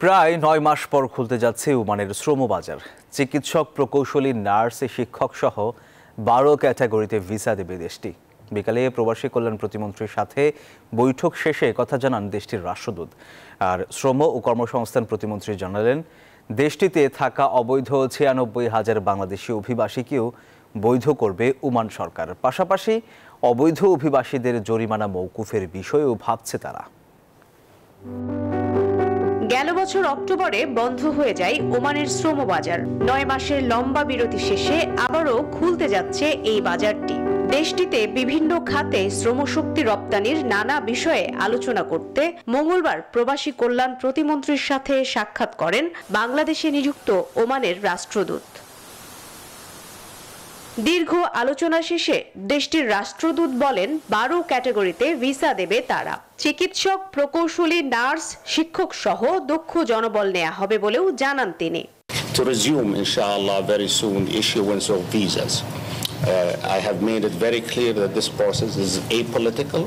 প্রায় ৯ মাস পর খুলতে যাচ্ছে ওমানের শ্রমবাজার। চিকিৎসক, প্রকৌশলী, নার্স, শিক্ষক সহ ১২ ক্যাটাগরিতে ভিসা দেবে দেশটি। বিকালে প্রবাসী কল্যাণ প্রতিমন্ত্রীর সাথে বৈঠক শেষে কথা জানান দেশটির রাষ্ট্রদূত। আর শ্রম ও কর্মসংস্থান প্রতিমন্ত্রী জানালেন, দেশটিতে থাকা অবৈধ ৯৬,০০০ বাংলাদেশি অভিবাসীকেও বৈধ করবে ওমান সরকার। পাশাপাশি অবৈধ অভিবাসীদের জরিমানা মওকুফের বিষয়েও ভাবছে তারা। গেল বছর অক্টোবরে বন্ধ হয়ে যায় ওমানের শ্রমবাজার। ৯ মাসের লম্বা বিরতি শেষে আবারও খুলতে যাচ্ছে এই বাজারটি। দেশটিতে বিভিন্ন খাতে শ্রমশক্তি রপ্তানির নানা বিষয়ে আলোচনা করতে মঙ্গলবার প্রবাসী কল্যাণ প্রতিমন্ত্রীর সাথে সাক্ষাৎ করেন বাংলাদেশে নিযুক্ত ওমানের রাষ্ট্রদূত। দীর্ঘ আলোচনা শেষে দেশটির রাষ্ট্রদূত বলেন, ১২ ক্যাটাগরিতে ভিসা দেবে তারা। চিকিৎসক, প্রকৌশলী, নার্স, শিক্ষক সহ দক্ষ জনবল নেওয়া হবে বলেও জানান তিনি। To resume, inshallah, very soon the issuance of visas. I have made it very clear that this process is apolitical,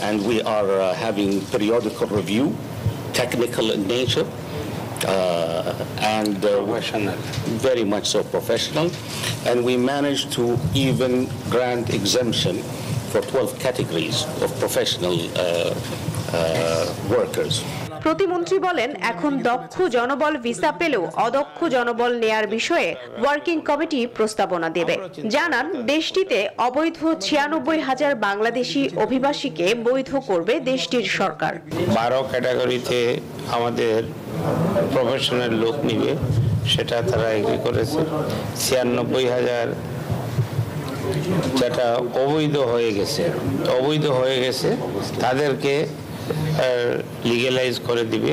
and we are having periodical review, technical in nature. And very much so professional, and we managed to even grant exemption for 12 categories of professional workers. প্রতিমন্ত্রী বলেন, এখন দক্ষ জনবল visa পেলেও অদক্ষ জনবল নেয়ার বিষয়ে ওয়ার্কিং কমিটি প্রস্তাবনা দেবে। জানান, দেশটিতে অবৈধ ৯৬,০০০ বাংলাদেশি অভিবাসীকে বৈধ করবে দেশটির সরকার। ১২ ক্যাটাগরিতে আমাদের প্রফেশনাল লোক নিবে, সেটা তারা এগ্রি করেছে। ৯৬,০০০ যেটা অবৈধ হয়ে গেছে তাদেরকে লিগ্যালাইজ করে দিবে,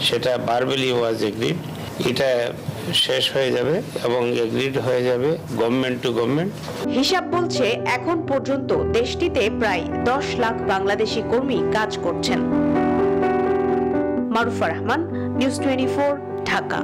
সেটা ভার্বালি ওয়াজ এগ্রিড। এটা শেষ হয়ে যাবে এবং এগ্রিড হয়ে যাবে গভর্নমেন্ট টু গভর্নমেন্ট। হিসাব বলছে, এখন পর্যন্ত দেশটিতে প্রায় ১০ লাখ বাংলাদেশি কর্মী কাজ করছেন। মারুফা রহমান, নিউজ 24, ঢাকা।